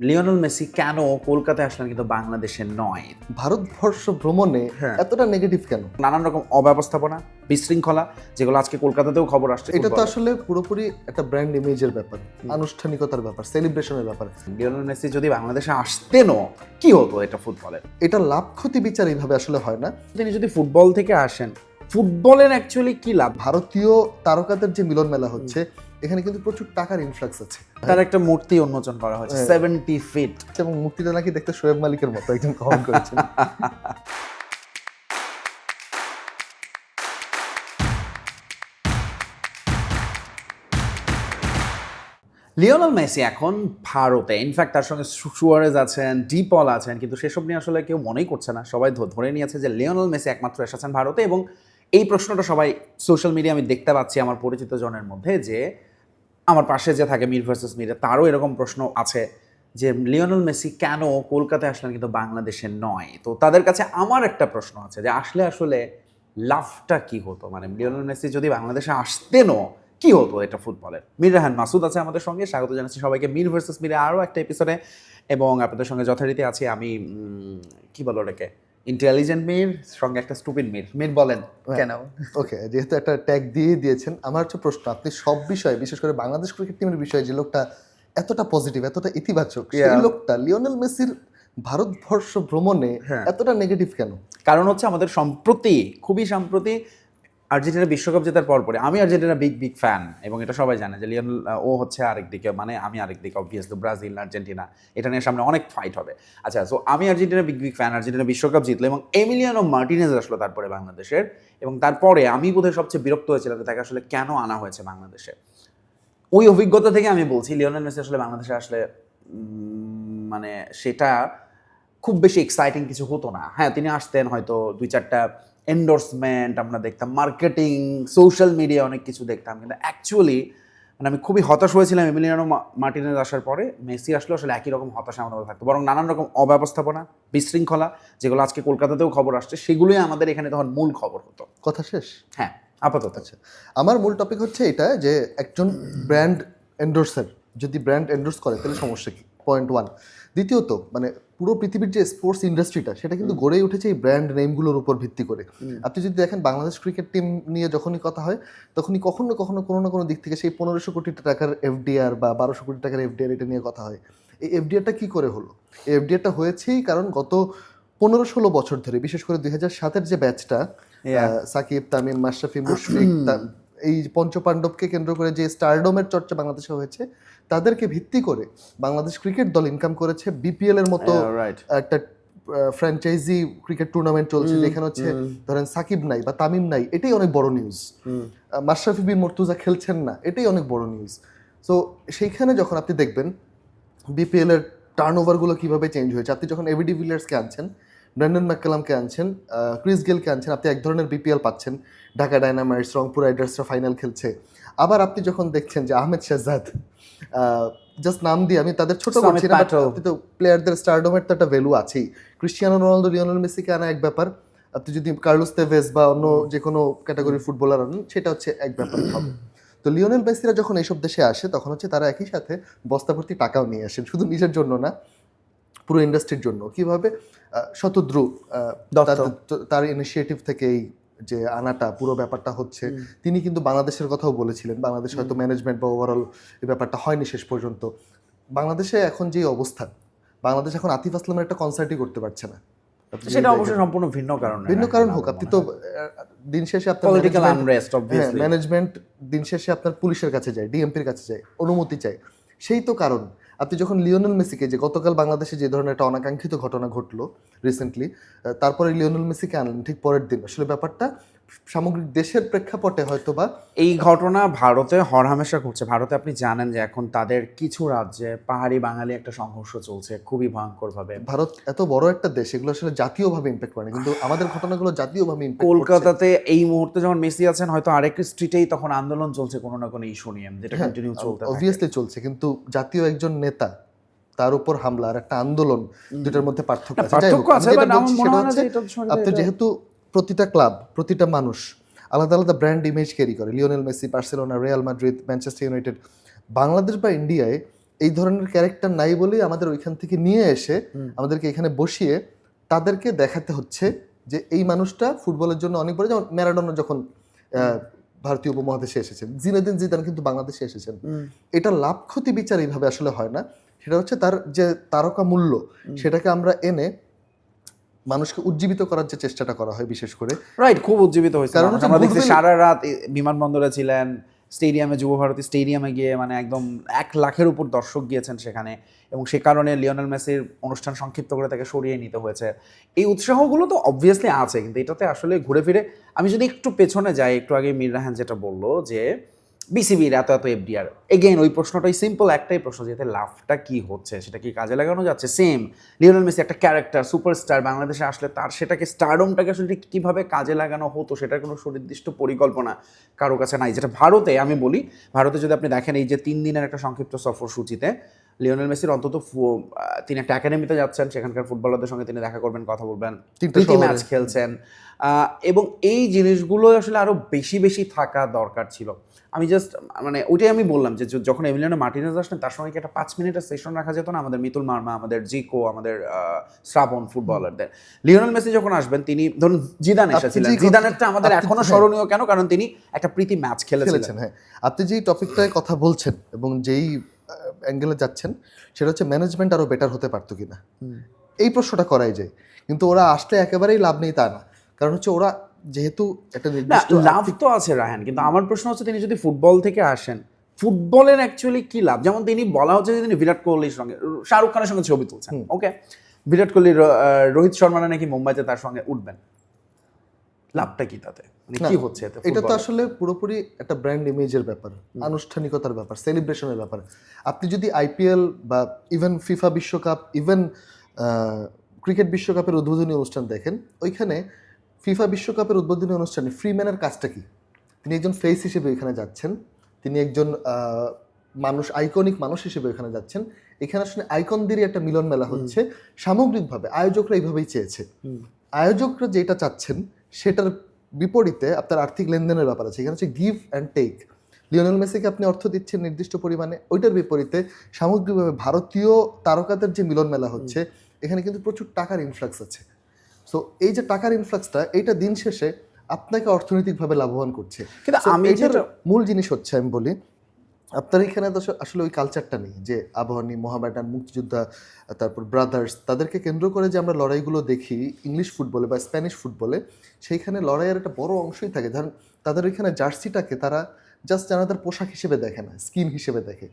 Lionel Messi কেন কলকাতায় আসলেন কিন্তু বাংলাদেশে নয়? ভারতবর্ষ ভ্রমণে হ্যাঁ। এতটা নেগেটিভ কেন? নানান রকম অব্যবস্থাপনা, বিশৃঙ্খলা যেগুলো আজকে কলকাতাতেও খবর আসছে। এটা তো ফুটবলে। আসলে পুরোপুরি একটা ব্র্যান্ড ইমেজের ব্যাপার, আনুষ্ঠানিকতার ব্যাপার, সেলিব্রেশনের ব্যাপার। লিওনেল মেসি যদি বাংলাদেশে আসতেনও কি হতো এটা ফুটবলের? এটা লাভ ক্ষতি বিচার এইভাবে আসলে হয় না। তিনি যদি ফুটবল থেকে আসেন, ফুটবলের অ্যাকচুয়ালি কি লাভ? ভারতীয় তারকাদের যে মিলন মেলা হচ্ছে, এখানে কিন্তু প্রচুর টাকার ইনফ্লাক্স আছে তার একটা মূর্তি উন্মোচন করা হয়েছে হ্যাঁ। 70 ফিট। এবং মূর্তিটা নাকি দেখতে শোয়েব মালিকের মতো একজন কমেন্ট করেছেন। লিওনেল মেসি এখন ভারতে, ইনফ্যাক্ট তার সঙ্গে সুয়ারেজ আছেন, ডিপল আছেন, কিন্তু সেসব নিয়ে আসলে কেউ মনেই করছে না। সবাই ধরে নিয়েছে যে লিওনেল মেসি একমাত্র এসেছেন ভারতে, এবং এই প্রশ্নটা সবাই সোশ্যাল মিডিয়া আমি দেখতে পাচ্ছি আমার পরিচিত জনের মধ্যে, যে আমার পাশে যে থাকে মির ভার্সেস মিরে, তারও এরকম প্রশ্ন আছে যে লিওনেল মেসি কেন কলকাতায় আসলেন কিন্তু বাংলাদেশে নয়। তো তাদের কাছে আমার একটা প্রশ্ন আছে যে আসলে লাভটা কি হতো, মানে লিওনেল মেসি যদি বাংলাদেশে আসতেনও কি হতো এটা ফুটবলের। মীর রাহান মাসুদ আছে আমাদের সঙ্গে, স্বাগত জানাচ্ছি সবাইকে মির ভার্সেস মিরে আরও একটা এপিসোডে। এবং আপনাদের সঙ্গে যথারীতি আছি আমি, কি বলো ওটাকে, ইন্টেলিজেন্ট মির সঙ্গে একটা স্টুপিড মির। মির বলেন কেন? ওকে, যেহেতু একটা ট্যাগ দিয়ে দিয়েছেন, আমার হচ্ছে প্রশ্ন, আপনি সব বিষয়ে, বিশেষ করে বাংলাদেশ ক্রিকেট টিমের বিষয়ে যে লোকটা এতটা পজিটিভ, এতটা ইতিবাচক, সেই Yeah. লোকটা লিওনেল মেসির ভারতবর্ষ ভ্রমণে হ্যাঁ। এতটা নেগেটিভ কেন? কারণ হচ্ছে আমাদের সম্প্রতি, খুবই সম্প্রতি আর্জেন্টিনা বিশ্বকাপ জেতার পরে আমি আর্জেন্টিনা বিগ ফ্যান, এবং এটা সবাই জানে যে লিওনেল ও হচ্ছে আরেকদিকে, মানে আমি আরেকদিকে, অবভিয়াসলি ব্রাজিল আর্জেন্টিনা এটা নিয়ে সামনে অনেক ফাইট হবে। আচ্ছা, সো আমি আর্জেন্টিনা বিগ ফ্যান, আর্জেন্টিনা বিশ্বকাপ জিতলো এবং এমিলিয়ানো মার্টিনেজ আসলো তারপরে বাংলাদেশের, এবং তারপরে আমি বোধহয় সবচেয়ে বিরক্ত হয়েছিলাম যে তাকে আসলে কেন আনা হয়েছে বাংলাদেশে। ওই অভিজ্ঞতা থেকে আমি বলছি লিওনেল মেসি আসলে বাংলাদেশে আসলে মানে সেটা খুব বেশি এক্সাইটিং কিছু হতো না। হ্যাঁ, তিনি আসতেন, হয়তো 2-4টা এন্ডোর্সমেন্ট আমরা দেখতাম, মার্কেটিং, সোশ্যাল মিডিয়া অনেক কিছু দেখতাম, কিন্তু অ্যাকচুয়ালি মানে আমি খুবই হতাশ হয়েছিলাম এমিলিয়ানো মার্টিনেজ আসার পরে। মেসি আসলে একই রকম হতাশা আমাদের মধ্যে থাকতো, বরং নানান রকম অব্যবস্থাপনা, বিশৃঙ্খলা, যেগুলো আজকে কলকাতাতেও খবর আসছে, সেগুলোই আমাদের এখানে তখন মূল খবর হতো। কথা শেষ? হ্যাঁ, আপাতত। আচ্ছা, আমার মূল টপিক হচ্ছে এটা যে একজন ব্র্যান্ড এন্ডোর্সার যদি ব্র্যান্ড এন্ডোর্স করে তাহলে সমস্যা কি, পয়েন্ট ওয়ান। দ্বিতীয়ত, মানে পুরো পৃথিবীর যে স্পোর্টস ইন্ডাস্ট্রিটা, সেটা কিন্তু গড়েই উঠেছে এই ব্র্যান্ড নেমগুলোর উপর ভিত্তি করে। আপনি যদি দেখেন, বাংলাদেশ ক্রিকেট টিম নিয়ে যখনই কথা হয়, তখনই কখনো না কখনো কোনো না কোনো দিক থেকে সেই 1500 কোটি টাকার এফডিআর বা 1200 কোটি টাকার এফডিআর এটা নিয়ে কথা হয়। এই এফডিআরটা কি করে হলো? এই এফডিআরটা হয়েছেই কারণ গত 15-16 বছর ধরে, বিশেষ করে 2007-এর যে ব্যাচটা, Yeah. সাকিব, তামিম, মাশরাফি, মুশফিক, এই পঞ্চপাণ্ডবকে কেন্দ্র করে যে স্টারডমের চর্চা বাংলাদেশে হয়েছে, তাদেরকে ভিত্তি করে বাংলাদেশ ক্রিকেট দল ইনকাম করেছে বিপিএল এর মতো Yeah, right. একটা ফ্র্যাঞ্চাইজি ক্রিকেট টুর্নামেন্ট চলছে, যেখানে হচ্ছে ধরেন সাকিব নাই বা তামিম নাই, এটাই অনেক বড় নিউজ। মাশরাফি বিন মুর্তুজা খেলছেন না, এটাই অনেক বড় নিউজ। সো সেইখানে যখন আপনি দেখবেন বিপিএল এর টার্ন ওভারগুলো কীভাবে চেঞ্জ হয়েছে, আপনি যখন এবিডি ভিলিয়ার্সকে আনছেন, ব্র্যান্ডন ম্যাককালামকে আনছেন, ক্রিস গেলকে আনছেন, আপনি এক ধরনের বিপিএল পাচ্ছেন। ঢাকা ডায়নামাইটস, রংপুর রাইডার্সরা ফাইনাল খেলছে। আবার আপনি যখন দেখছেন যে আহমেদ শেহজাদ, জাস্ট নাম দিয়ে আমি তাদের ছোট করছি না, but আপনি তো প্লেয়ারদের স্টারডমের তো একটা ভ্যালু আছেই। ক্রিস্টিয়ানো রোনালদো, লিওনেল মেসিকে আনা এক ব্যাপার, আপনি যদি কার্লোস তেভেজ বা অন্য যে কোনো ক্যাটাগরির ফুটবলার আনেন, সেটা হচ্ছে এক ব্যাপার হবে। তো লিওনেল মেসিরা যখন এইসব দেশে আসে, তখন হচ্ছে তারা একই সাথে বস্তাভর্তি টাকাও নিয়ে আসেন, শুধু নিজের জন্য না, পুরো ইন্ডাস্ট্রির জন্য। কিভাবে? শতদ্রু তার ইনিশিয়েটিভ থেকে এই যে আনাটা, পুরো ব্যাপারটা হচ্ছে, তিনি কিন্তু বাংলাদেশের কথাও বলেছিলেন। বাংলাদেশ হয়তো ম্যানেজমেন্ট বা ওভারঅল এই ব্যাপারটা হয়নি শেষ পর্যন্ত। বাংলাদেশে এখন যে অবস্থা, বাংলাদেশ এখন আতিফ আসলামের একটা কনসার্টই করতে পারছে না। সেটা অবশ্যই সম্পূর্ণ ভিন্ন কারণ। ভিন্ন কারণ হোক, আপনি তো দিন শেষে আপনার পলিটিক্যাল আনরেস্ট, অবভিয়াসলি ম্যানেজমেন্ট দিন শেষে আপনার পুলিশের কাছে যায়, ডিএমপির কাছে যায়, অনুমতি চায়, সেই তো কারণ। আপনি যখন লিওনেল মেসিকে, যে গতকাল বাংলাদেশে যে ধরনের একটা অনাকাঙ্ক্ষিত ঘটনা ঘটলো রিসেন্টলি, তারপরে লিওনেল মেসিকে আনলেন ঠিক পরের দিন, আসলে ব্যাপারটা সামগ্রিক দেশের প্রেক্ষাপটে হয়তো বা এই ঘটনা ভারতে হরহামেশা ঘটছে। ভারতে আপনি জানেন যে এখন তাদের কিছু রাজ্যে পাহাড়ি বাঙালি একটা সংঘর্ষ চলছে খুবই ভয়ঙ্করভাবে। ভারত এত বড় একটা দেশ, এগুলো আসলে জাতীয়ভাবে ইম্প্যাক্ট করে না, কিন্তু আমাদের ঘটনাগুলো জাতীয়ভাবে ইম্প্যাক্ট করছে। কলকাতাতে এই মুহূর্তে যখন মেসি আছেন, হয়তো আরেক স্ট্রিটেই তখন আন্দোলন চলছে কোনো না কোনো ইস্যু নিয়ে, যেটা কন্টিনিউ চলতে থাকে। অবভিয়াসলি চলছে, কিন্তু জাতীয় একজন নেতা, তার উপর হামলা আর একটা আন্দোলন, দুটার মধ্যে পার্থক্য আছে। যাই হোক, আপনি যেহেতু প্রতিটা ক্লাব, প্রতিটা মানুষ আলাদা আলাদা ব্র্যান্ড ইমেজ ক্যারি করে, Lionel Messi Barcelona, Real Madrid, Manchester United, Bangladesh বা ইন্ডিয়ায় এই ধরনের ক্যারেক্টার নাই বলেই আমাদের ওইখান থেকে নিয়ে এসে আমাদেরকে এখানে বসিয়ে তাদেরকে দেখাতে হচ্ছে যে এই মানুষটা ফুটবলের জন্য অনেক বড়। যেমন ম্যারাডোনা যখন ভারতীয় উপমহাদেশে এসেছেন, জিনেদিন জিদান কিন্তু বাংলাদেশে এসেছেন। এটা লাভ ক্ষতি বিচার এইভাবে আসলে হয় না, সেটা হচ্ছে তার যে তারকা মূল্য সেটাকে আমরা এনে মানুষকে উজ্জীবিত করার যে চেষ্টাটা করা হয় বিশেষ করে। রাইট, খুব উজ্জীবিত হয়েছে। কারণ কারণ হচ্ছে আমরা দেখছি goodwill- সারা রাত বিমানবন্দরে ছিলেন, স্টেডিয়ামে, যুব ভারতী স্টেডিয়ামে গিয়ে মানে একদম 1 লাখের উপর দর্শক গিয়েছেন সেখানে, এবং সে কারণে লিওনেল মেসির অনুষ্ঠান সংক্ষিপ্ত করে তাকে সরিয়ে নিতে হয়েছে। এই উৎসাহগুলো তো অবভিয়াসলি আছে, কিন্তু এটাতে আসলে ঘুরে ফিরে আমি যদি একটু পেছনে যাই, একটু আগে মীর রাহান যেটা বললো যে বিসিবির এত এত এফডিআর, এগেইন ওই প্রশ্নটাই সিম্পল, একটাই প্রশ্ন, যে এতে লাভটা কি হচ্ছে, সেটা কি কাজে লাগানো যাচ্ছে? সেম লিওনেল মেসি একটা ক্যারেক্টার, সুপারস্টার, বাংলাদেশে আসলে তার সেটাকে স্টারডমটাকে আসলে কীভাবে কাজে লাগানো হতো সেটার কোনো সুনির্দিষ্ট পরিকল্পনা কারো কাছে নাই। যেটা ভারতে, আমি বলি, ভারতে যদি আপনি দেখেন এই যে 3 দিনের একটা সংক্ষিপ্ত সফর সূচিতে লিওনেল মেসির অন্তত তিনি একটা একাডেমিতে যাচ্ছেন, সেখানকার ফুটবলারদের সঙ্গে তিনি দেখা করবেন, কথা বলবেন, প্রীতি ম্যাচ খেলছেন, এবং এই জিনিসগুলো আসলে আরও বেশি বেশি থাকা দরকার ছিল। আমি জাস্ট মানে ওইটাই আমি বললাম যে যখন এমিলিয়ানো মার্টিনেজ আসলেন তার সঙ্গে কি একটা 5 মিনিটের সেশন রাখা যেত না? আমাদের মিতুল মার্মা, আমাদের জিকো, আমাদের শ্রাবণ ফুটবলারদের। লিওনেল মেসি যখন আসবেন, তিনি ধরুন জিদান এসেছিলেন, জিদানেরটা আমাদের এখনো স্মরণীয় কেন? কারণ তিনি একটা প্রীতি ম্যাচ খেলেছিলেন। হ্যাঁ, আপনি যেই টপিকটায় কথা বলছেন এবং যেই অ্যাঙ্গেলে যাচ্ছেন সেটা হচ্ছে ম্যানেজমেন্ট আরো বেটার হতে পারতো কিনা, এই প্রশ্নটা করাই যায়। কিন্তু ওরা আসলে একেবারেই লাভ নেই তা না, কারণ হচ্ছে ওরা যেহেতু একটা না, নির্দিষ্ট লাভ তো আছে রাহান, কিন্তু আমার প্রশ্ন হচ্ছে তিনি যদি ফুটবল থেকে আসেন, ফুটবলের অ্যাকচুয়ালি কি লাভ? যেমন তিনি বলা হচ্ছে যে তিনি বিরাট কোহলির সঙ্গে, শাহরুখ খানের সঙ্গে ছবি তুলছেন, ওকে, বিরাট কোহলি, রোহিত শর্মা নাকি মুম্বাইতে তার সঙ্গে উঠবেন, লাভটা কি তাতে? মানে কি হচ্ছে এতে? এটা তো আসলে পুরোপুরি একটা ব্র্যান্ড ইমেজের ব্যাপার, আনুষ্ঠানিকতার ব্যাপার, সেলিব্রেশনের ব্যাপার। আপনি যদি আইপিএল বা ইভেন ফিফা বিশ্বকাপ, ইভেন ক্রিকেট বিশ্বকাপের উদ্বোধনী অনুষ্ঠান দেখেন, ওইখানে ফিফা বিশ্বকাপের উদ্বোধনী অনুষ্ঠানে ফ্রিম্যানের কাজটা কি? তিনি একজন ফেস হিসেবে ওইখানে যাচ্ছেন, তিনি একজন মানুষ, আইকনিক মানুষ হিসেবে ওইখানে যাচ্ছেন। এখানে আসলে আইকনদেরই একটা মিলন মেলা হচ্ছে সামগ্রিকভাবে, আয়োজকরা এইভাবেই চেয়েছে। আয়োজকরা যেটা চাচ্ছেন সেটার বিপরীতে আপনার আর্থিক লেনদেনের ব্যাপার আছে, এখানে হচ্ছে গিভ অ্যান্ড টেক। লিওনেল মেসিকে আপনি অর্থ দিচ্ছেন নির্দিষ্ট পরিমাণে, ওইটার বিপরীতে সামগ্রিকভাবে ভারতীয় তারকাদের যে মিলন মেলা হচ্ছে, এখানে কিন্তু প্রচুর টাকার ইনফ্লাক্স আছে। সো এই যে টাকার ইনফ্লাক্সটা, এইটা দিন শেষে আপনাকে অর্থনৈতিকভাবে লাভবান করছে। কিন্তু আমি যেটা মূল জিনিস হচ্ছে, আমি বলি, আপনার এখানে তো আসলে ওই কালচারটা নেই যে আবাহনী, মোহামেডান, মুক্তিযোদ্ধা, তারপর ব্রাদার্স, তাদেরকে কেন্দ্র করে যে আমরা লড়াইগুলো দেখি ইংলিশ ফুটবলে বা স্প্যানিশ ফুটবলে, সেইখানে লড়াইয়ের একটা বড় অংশই থাকে। ধরেন তাদের ওইখানে জার্সিটাকে তারা জাস্ট জানাদের পোশাক হিসেবে দেখে না, স্কিন হিসেবে দেখে।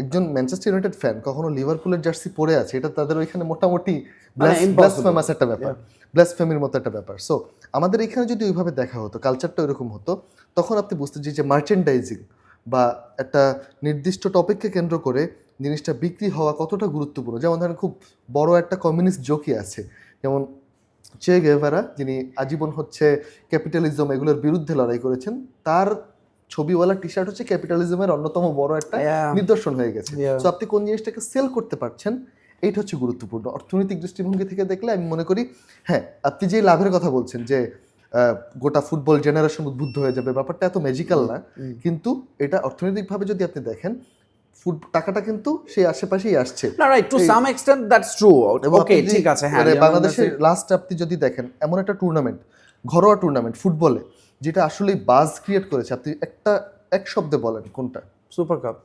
একজন ম্যানচেস্টার ইউনাইটেড ফ্যান কখনো লিভারপুলের জার্সি পরে আছে, এটা তাদের ওইখানে মোটামুটি ব্লাসফেমাস একটা ব্যাপার, ব্লাসফেমির মতো একটা ব্যাপার। সো আমাদের এখানে যদি ওইভাবে দেখা হতো, কালচারটা ওইরকম হতো, তখন আপনি বুঝতে যে মার্চেন্ডাইজিং বা একটা নির্দিষ্ট টপিককে কেন্দ্র করে জিনিসটা বিক্রি হওয়া কতটা গুরুত্বপূর্ণ। যেমন ধরেন খুব বড় একটা কমিউনিস্ট জোকই আছে, যেমন চে গেভারা, যিনি আজীবন হচ্ছে ক্যাপিটালিজম এগুলোর বিরুদ্ধে লড়াই করেছেন, তার ছবিওয়ালা টি শার্ট হচ্ছে ক্যাপিটালিজমের অন্যতম বড় একটা নিদর্শন হয়ে গেছে। তো আপনি কোন জিনিসটাকে সেল করতে পারছেন, এইটা হচ্ছে গুরুত্বপূর্ণ। অর্থনৈতিক দৃষ্টিভঙ্গি থেকে দেখলে আমি মনে করি, হ্যাঁ, আপনি যে লাভের কথা বলছেন যে গোটা ফুটবল জেনারেশন উদ্বুদ্ধ হয়ে যাবে, ব্যাপারটা এত ম্যাজিক্যাল না। কিন্তু এটা অর্থনৈতিকভাবে যদি আপনি দেখেন, টাকাটা কিন্তু সেই আশেপাশেই আসছে। না, right, to some extent that's true. Okay, ঠিক আছে। হ্যাঁ, বাংলাদেশের লাস্ট আপনি যদি দেখেন, এমন একটা টুর্নামেন্ট, ঘরোয়া টুর্নামেন্ট ফুটবলে, যেটা আসলেই বাজ ক্রিয়েট করেছে, আপনি এক শব্দে বলেন কোনটা? Super cup.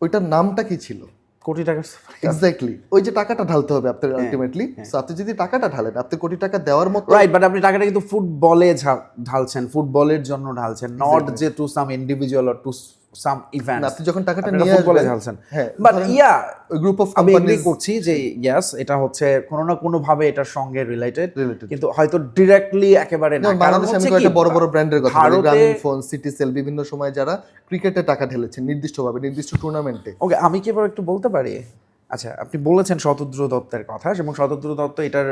ওইটার নামটা কি ছিল? কোটি টাকা। এক্স্যাক্টলি, ওই যে টাকাটা ঢালতে হবে আপনার আলটিমেটলি। সো আপনি যদি টাকাটা ঢালেন, আপনি কোটি টাকা দেওয়ার মতো, রাইট, বাট আপনি টাকাটা কিন্তু ফুটবলে ঢালছেন, ফুটবলের জন্য ঢালছেন, নট যে to some individual or to some event. আপনি যখন টাকাটা নিয়ে ফুটবলে ঢালছেন, বাট ইয়া গ্রুপ অফ আমি কোম্পানি করছি যে ইয়েস, এটা হচ্ছে কোনো না কোনো ভাবে এটার সঙ্গে রিলেটেড, কিন্তু হয়তো ডিরেক্টলি একেবারে না। কারণ হচ্ছে কি, বড় বড় ব্র্যান্ডের কথা বলি, গ্রামীণ ফোন, সিটিসেল, বিভিন্ন সময় যারা ক্রিকেটে টাকা ঢেলেছেন নির্দিষ্টভাবে নির্দিষ্ট টুর্নামেন্টে। ওকে, আমি কি এবার একটু বলতে পারি? আচ্ছা, আপনি বলেছেন শতদ্রু দত্তের কথা, এবং শতদ্রু দত্ত এটার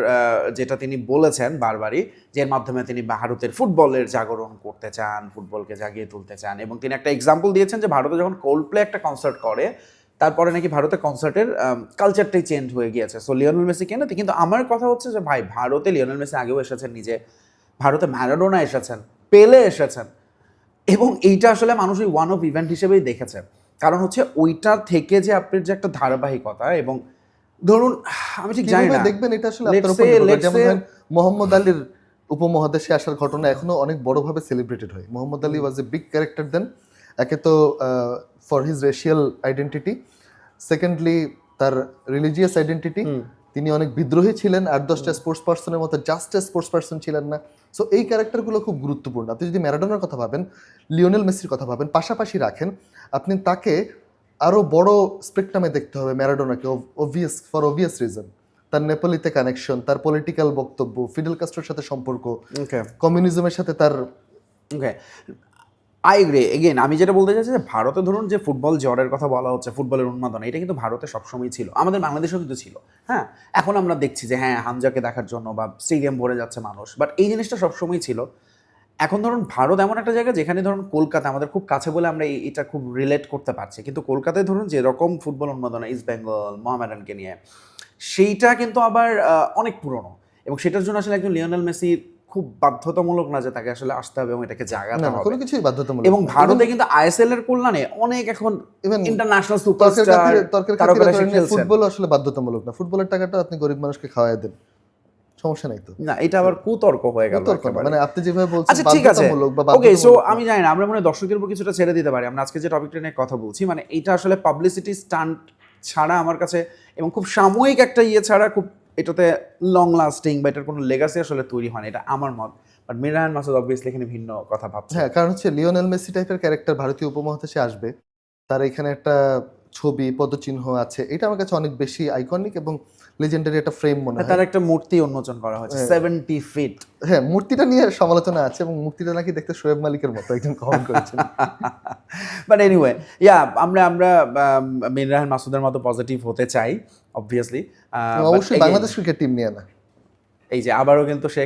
যেটা তিনি বলেছেন বারবারই, যে এর মাধ্যমে তিনি ভারতের ফুটবলের জাগরণ করতে চান, ফুটবলকে জাগিয়ে তুলতে চান, এবং তিনি একটা এক্সাম্পল দিয়েছেন যে ভারতে যখন কোল্ডপ্লে একটা কনসার্ট করে, তারপরে নাকি ভারতের কনসার্টের কালচারটাই চেঞ্জ হয়ে গিয়েছে। সো লিওনেল মেসি কেন? কিন্তু আমার কথা হচ্ছে যে ভাই, ভারতে লিওনেল মেসি আগেও এসেছেন নিজে, ভারতে ম্যারাডোনা এসেছেন, পেলে এসেছেন, এবং এইটা আসলে মানুষ ওই ওয়ান অফ ইভেন্ট হিসেবেই দেখেছে। কারণ হচ্ছে ওইটার থেকে যে আপনার যে একটা ধারাবাহিকতা, এবং ধরুন আমি ঠিক জানি কিভাবে না, দেখবেন এটা আসলে Let's আপনার উপর say- নির্ভর করে। let's যেমন say- ধরেন মোহাম্মদ আলীর উপমহাদেশে আসার ঘটনা এখনো অনেক বড়ভাবে সেলিব্রেটেড হয়। মোহাম্মদ আলী ওয়াজ এ বিগ ক্যারেক্টার দেন, একে তো for his racial identity, secondly তার রিলিজিয়াস আইডেন্টিটি, তিনি অনেক বিদ্রোহী ছিলেন, 8-10টা স্পোর্টস পার্সনের মতো জাস্ট স্পোর্টস পার্সন ছিলেন না। সো এই ক্যারেক্টারগুলো খুব গুরুত্বপূর্ণ। আপনি যদি ম্যারাডোনার কথা ভাবেন, লিওনেল মেসির কথা ভাবেন, পাশাপাশি রাখেন, আপনি তাকে আরও বড় স্পেকট্রামে দেখতে হবে ম্যারাডোনাকে, অবভিয়াস রিজন। তার নেপোলিতে কানেকশন, তার পলিটিক্যাল বক্তব্য, ফিডেল কাস্ট্রোর সাথে সম্পর্ক, ওকে কমিউনিজমের সাথে তার ওকে আই এগ্রি। এগেন আমি যেটা বলতে চাইছি যে ভারতে ধরুন যে ফুটবল জ্বরের কথা বলা হচ্ছে, ফুটবলের উন্মাদনা, এটা কিন্তু ভারতে সবসময় ছিল, আমাদের বাংলাদেশেও কিন্তু ছিল। হ্যাঁ, এখন আমরা দেখছি যে হ্যাঁ হামজাকে দেখার জন্য বা স্টেডিয়াম ভরে যাচ্ছে মানুষ, বাট এই জিনিসটা সবসময় ছিল। এখন ধরুন ভারত এমন একটা জায়গা যেখানে ধরুন কলকাতা আমাদের খুব কাছে বলে আমরা এটা খুব রিলেট করতে পারছি, কিন্তু কলকাতায় ধরুন যেরকম ফুটবল উন্মাদনা ইস্ট বেঙ্গল মোহামেডানকে নিয়ে, সেইটা কিন্তু আবার অনেক পুরনো, এবং সেটার জন্য আসলে একজন লিওনেল মেসি খুব বাধ্যতামূলক না যে তাকে আসলে আসতে হবে এবং এটাকে জাগাতে না, হবে। কোনো কিছুই বাধ্যতামূলক এবং না। ভারতে কিন্তু আইএসএল এর কল্যাণে অনেক এখন Even ইন্টারন্যাশনাল তর্কের সুপারস্টার খাতিরে তারকারা এসে করেন যে খেলছেন। ফুটবল আসলে বাধ্যতামূলক না, ফুটবলের টাকাটা আপনি গরিব মানুষকে খাওয়াই দেন, সমস্যা নাই তো। না, এটা আবার কুতর্ক হয়ে গেল তর্ক না, একেবারে। মানে আপনি যেভাবে বলছেন আচ্ছা ঠিক আছে, বাধ্যতামূলক বা ওকে। সো বাধ্যতামূলক আমি জানি না, আমরা মনে হয় দর্শকদের উপর কিছুটা ছেড়ে দিতে পারি। আমরা আজকে যে টপিকটা নিয়ে কথা বলছি, মানে এটা আসলে পাবলিসিটি স্টান্ট ছাড়া আমার কাছে, এবং খুব সাময়িক একটা ইয়ে ছাড়া, খুব এটাতে লং লাস্টিং বা এটার কোনো লেগাসি আসলে তৈরি হয় না, এটা আমার মত। বাট মিরান মাসুদ অবভিয়াসলি এখানে ভিন্ন কথা ভাবছে। হ্যাঁ, কারণ হচ্ছে লিওনেল মেসি টাইপের ক্যারেক্টার ভারতীয় উপমহাদেশে আসবে, তার এখানে একটা ছবি পদচিহ্ন আছে, এটা আমার কাছে অনেক বেশি আইকনিক এবং লেজেন্ডারি একটা ফ্রেম মনে হয়। তার একটা মূর্তি উন্মোচন করা হয়েছে 70 ফিট। হ্যাঁ, মূর্তিটা নিয়ে সমালোচনা আছে এবং মূর্তিটা নাকি দেখতে শোয়েব মালিকের মতো, একজন কমেন্ট করেছেন। বাট এনিওয়ে, ইয়া আমরা মিরান মাসুদের মতো পজিটিভ হতে চাই অবভিয়াসলি। অবশ্যই বাংলাদেশ ক্রিকেট টিম নিয়ে না। এই যে আবারও কিন্তু সে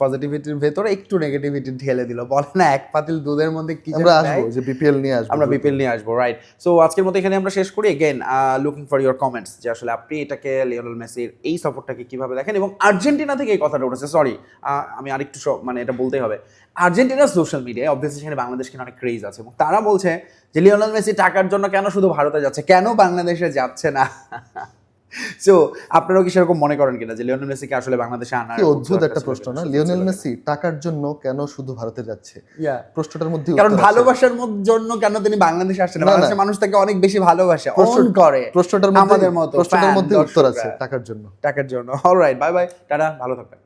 পজিটিভিটির ভেতরে একটু নেগেটিভিটি ঢেলে দিল, বলে না এক পাতিল দুধের মধ্যে কি আমরা আসবো যে বিপিএল নিয়ে আসবো, আমরা বিপিএল নিয়ে আসবো, রাইট। সো আজকের মতো এখানে আমরা শেষ করি। Again looking for your comments, যে আসলে আপনি এটাকে লিওনেল মেসির এই সফরটাকে কিভাবে দেখেন। এবং আর্জেন্টিনা থেকে এই কথাটা উঠেছে, সরি আমি আরেকটু মানে এটা বলতেই হবে, আর্জেন্টিনার সোশ্যাল মিডিয়ায় অবভিয়াসলি সেখানে বাংলাদেশ কিনা অনেক ক্রেজ আছে, এবং তারা বলছে যে লিওনেল মেসি টাকার জন্য কেন শুধু ভারতে যাচ্ছে, কেন বাংলাদেশে যাচ্ছে না। সো আপনারাও কি সেরকম মনে করেন কিনা যে লিওনেল মেসিকে আসলে বাংলাদেশে আনার কি অদ্ভুত একটা প্রশ্ন না, লিওনেল মেসি টাকার জন্য কেন শুধু ভারতে যাচ্ছে, প্রশ্নটার মধ্যে কারণ ভালোবাসার জন্য কেন তিনি বাংলাদেশে আসছেন? বাংলাদেশের মানুষ তাকে অনেক বেশি ভালোবাসে, অন করে। প্রশ্নটার মধ্যে আমাদের মতো প্রশ্নটার মধ্যে উত্তর আছে, দর্শকরা। টাকার জন্য। টাকার জন্য। অলরাইট, বাই বাই, টাটা, ভালো থাকবেন।